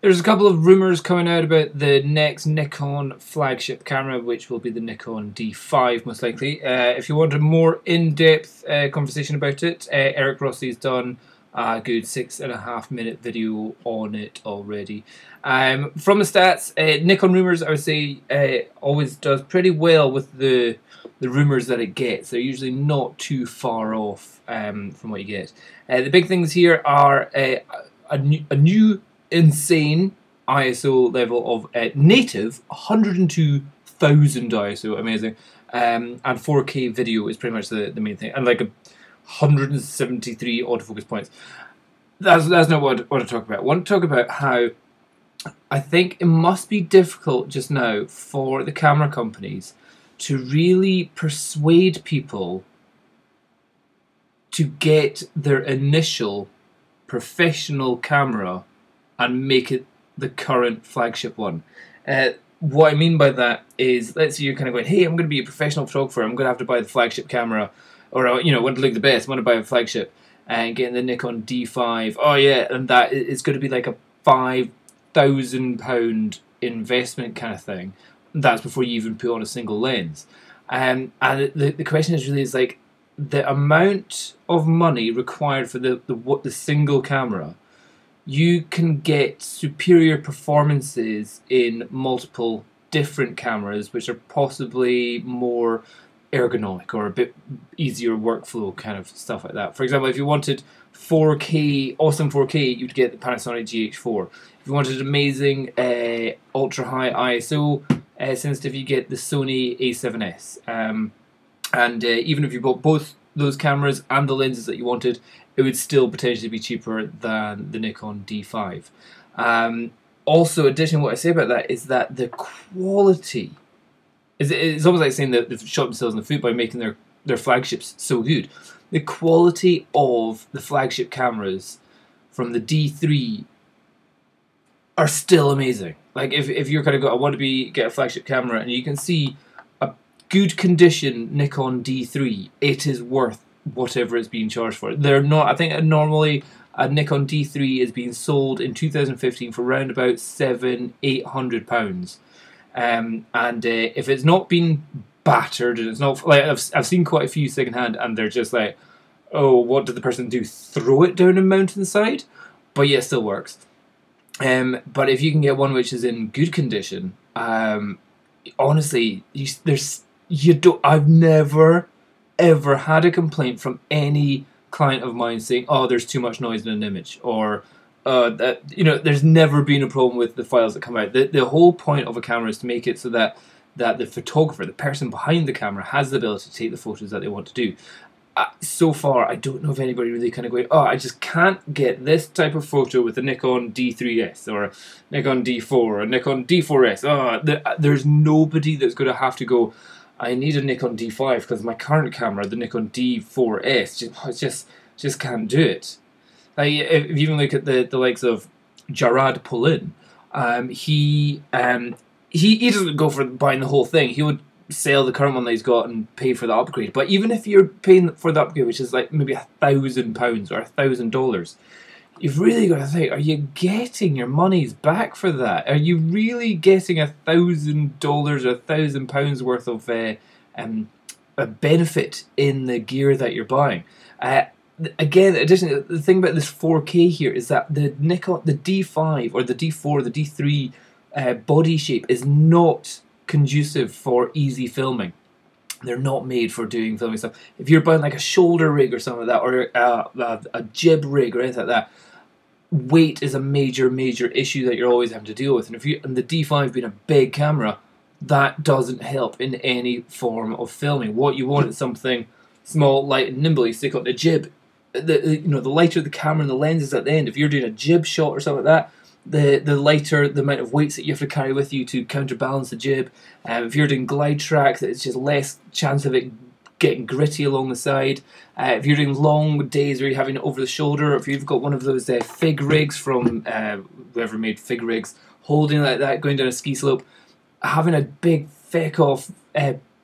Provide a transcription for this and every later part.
There's a couple of rumours coming out about the next Nikon flagship camera, which will be the Nikon D5 most likely. If you want a more in-depth conversation about it, Eric Rossi's done a good 6.5 minute video on it already. From the stats, Nikon rumours, I would say, always does pretty well with the rumours that it gets. They're usually not too far off from what you get. The big things here are a new insane ISO level of native 102,000 ISO, amazing, and 4K video is pretty much the main thing, and like 173 autofocus points. That's not what I want to talk about. I want to talk about how I think it must be difficult just now for the camera companies to really persuade people to get their initial professional camera and make it the current flagship one. What I mean by that is, let's say you're kind of going, hey, I'm going to be a professional photographer, I'm going to have to buy the flagship camera, or you know, want to look the best, I want to buy a flagship, and getting the Nikon D5. Oh yeah, and that is going to be like a £5,000 investment kind of thing. That's before you even put on a single lens. And the question is really like the amount of money required for the single camera. You can get superior performances in multiple different cameras, which are possibly more ergonomic or a bit easier workflow kind of stuff like that. For example, if you wanted 4K, awesome 4K, you'd get the Panasonic GH4. If you wanted amazing ultra high ISO sensitive, you get the Sony A7S. And even if you bought both those cameras and the lenses that you wanted, it would still potentially be cheaper than the Nikon D5. Also, additionally, what I say about that is that the quality it's almost like saying that they've shot themselves in the foot by making their flagships so good. The quality of the flagship cameras from the D3 are still amazing. Like if you're kind of I want to get a flagship camera, and you can see a good condition Nikon D3, it is worth whatever it's being charged for. They're not. I think normally a Nikon D3 is being sold in 2015 for around about £700–800. And if it's not been battered, and it's not like I've seen quite a few secondhand, and they're just like, oh, what did the person do? Throw it down a mountainside? But yeah, it still works. But if you can get one which is in good condition, honestly, I've never ever had a complaint from any client of mine saying, oh, there's too much noise in an image, or that, you know, there's never been a problem with the files that come out. The whole point of a camera is to make it so that the photographer, the person behind the camera, has the ability to take the photos that they want to do. So far, I don't know if anybody really kind of going, oh, I just can't get this type of photo with a Nikon D3S or a Nikon D4 or a Nikon D4S. Oh, there's nobody that's going to have to go, I need a Nikon D5 because my current camera, the Nikon D4S, just can't do it. Like, if you even look at the likes of Jarrad Paulin, he doesn't go for buying the whole thing. He would sell the current one that he's got and pay for the upgrade. But even if you're paying for the upgrade, which is like maybe £1,000 or $1,000, you've really got to think: are you getting your money's back for that? Are you really getting $1,000 or £1,000 worth of a benefit in the gear that you're buying? Again, additionally, the thing about this 4K here is that the Nikon, the D5 or the D4, the D3 body shape is not conducive for easy filming. They're not made for doing filming stuff. If you're buying like a shoulder rig or something like that, or a jib rig or anything like that, weight is a major issue that you're always having to deal with. And the D5 being a big camera, that doesn't help in any form of filming. What you want is something small, light, and nimble. You stick on the jib. The lighter the camera and the lenses at the end. If you're doing a jib shot or something like that, the lighter the amount of weights that you have to carry with you to counterbalance the jib. If you're doing glide track, it's just less chance of it getting gritty along the side. If you're doing long days where you're having it over the shoulder, or if you've got one of those fig rigs from whoever made fig rigs, holding like that, going down a ski slope, having a big feck off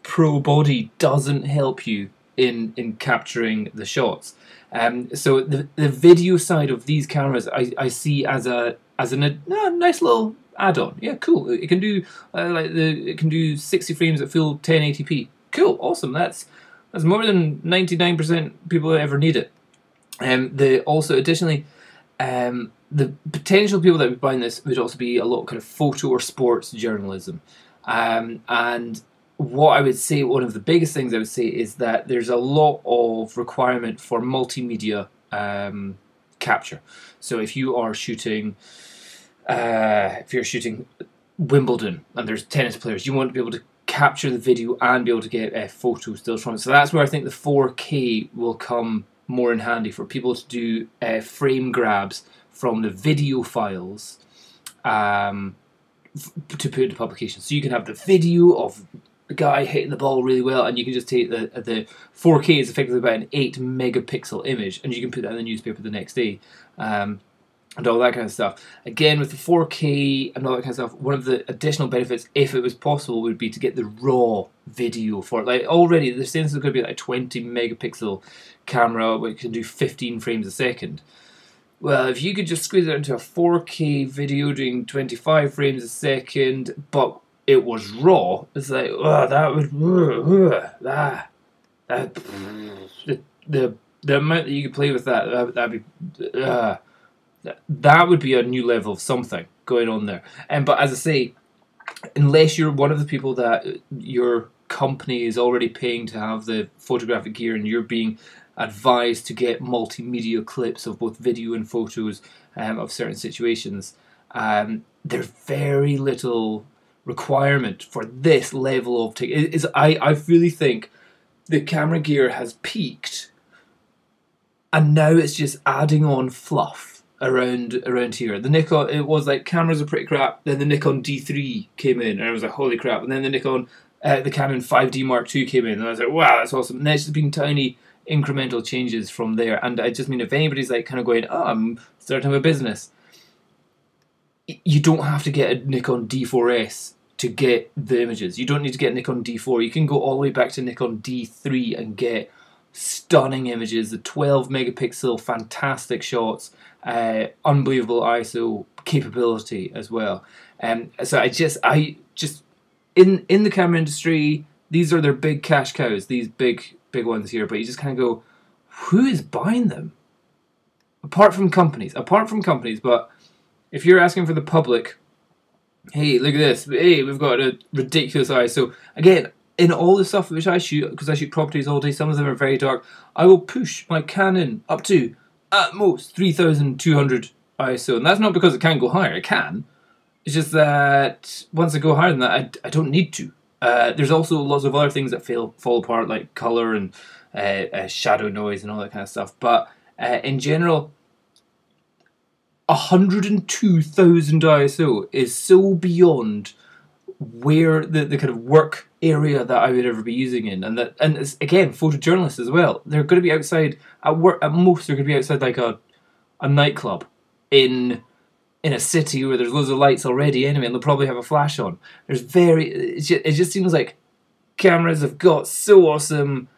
pro body doesn't help you in capturing the shots. So the video side of these cameras I see as a as a nice little add-on. Yeah, cool. It can do it can do 60 frames at full 1080p. Cool, awesome. That's more than 99% people that ever need it. Also additionally, the potential people that would be buying this would also be a lot of kind of photo or sports journalism, and what I would say, one of the biggest things I would say is that there's a lot of requirement for multimedia capture. So if you are shooting, Wimbledon and there's tennis players, you want to be able to capture the video and be able to get photo stills from it. So that's where I think the 4K will come more in handy for people to do frame grabs from the video files to put into publication. So you can have the video of the guy hitting the ball really well, and you can just take the 4K is effectively about an 8 megapixel image, and you can put that in the newspaper the next day. And all that kind of stuff. Again, with the 4K and all that kind of stuff, one of the additional benefits, if it was possible, would be to get the raw video for it. Like already, they're saying this is going to be like a 20 megapixel camera which can do 15 frames a second. Well, if you could just squeeze it into a 4K video doing 25 frames a second, but it was raw, it's like, oh, that would, the amount that you could play with that'd be, that would be a new level of something going on there. But as I say, unless you're one of the people that your company is already paying to have the photographic gear and you're being advised to get multimedia clips of both video and photos of certain situations, there's very little requirement for this level of I really think the camera gear has peaked and now it's just adding on fluff around here. The Nikon, it was like cameras are pretty crap, then the Nikon D3 came in and I was like, holy crap, and then the Canon 5D Mark II came in and I was like, wow, that's awesome. And there's just been tiny incremental changes from there. And I just mean, if anybody's like kind of going, oh, I'm starting a business, you don't have to get a Nikon D4S to get the images. You don't need to get Nikon D4. You can go all the way back to Nikon D3 and get stunning images, the 12 megapixel fantastic shots, unbelievable ISO capability as well. So I just in the camera industry, these are their big cash cows, these big ones here, but you just kind of go, who is buying them? Apart from companies, but if you're asking for the public, hey, look at this, hey, we've got a ridiculous ISO. Again, in all the stuff which I shoot, because I shoot properties all day, some of them are very dark, I will push my Canon up to, at most, 3200 ISO. And that's not because it can't go higher, it can. It's just that once I go higher than that, I don't need to. There's also lots of other things that fall apart, like colour and shadow noise and all that kind of stuff. But in general, 102,000 ISO is so beyond where the kind of work area that I would ever be using in, and it's, again, photojournalists as well. They're going to be outside at work. At most, they're going to be outside like a nightclub in a city where there's loads of lights already anyway, and they'll probably have a flash on. It just seems like cameras have got so awesome,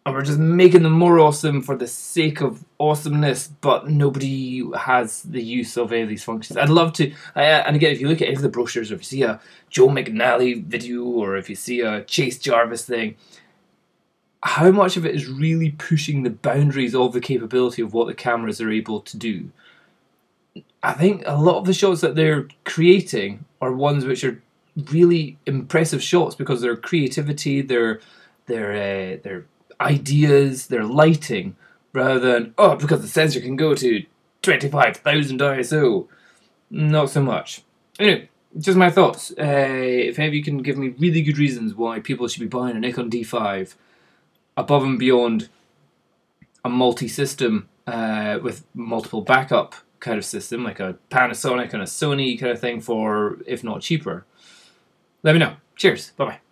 and we're just making them more awesome for the sake of awesomeness, but nobody has the use of any of these functions. I'd love to, and again, if you look at any of the brochures, or if you see a Joe McNally video, or if you see a Chase Jarvis thing, how much of it is really pushing the boundaries of the capability of what the cameras are able to do? I think a lot of the shots that they're creating are ones which are really impressive shots because their creativity, their ideas, their lighting, rather than, oh, because the sensor can go to 25,000 ISO. Not so much. Anyway, just my thoughts. If any of you can give me really good reasons why people should be buying a Nikon D5 above and beyond a multi-system with multiple backup kind of system, like a Panasonic and a Sony kind of thing for, if not cheaper, let me know. Cheers. Bye-bye.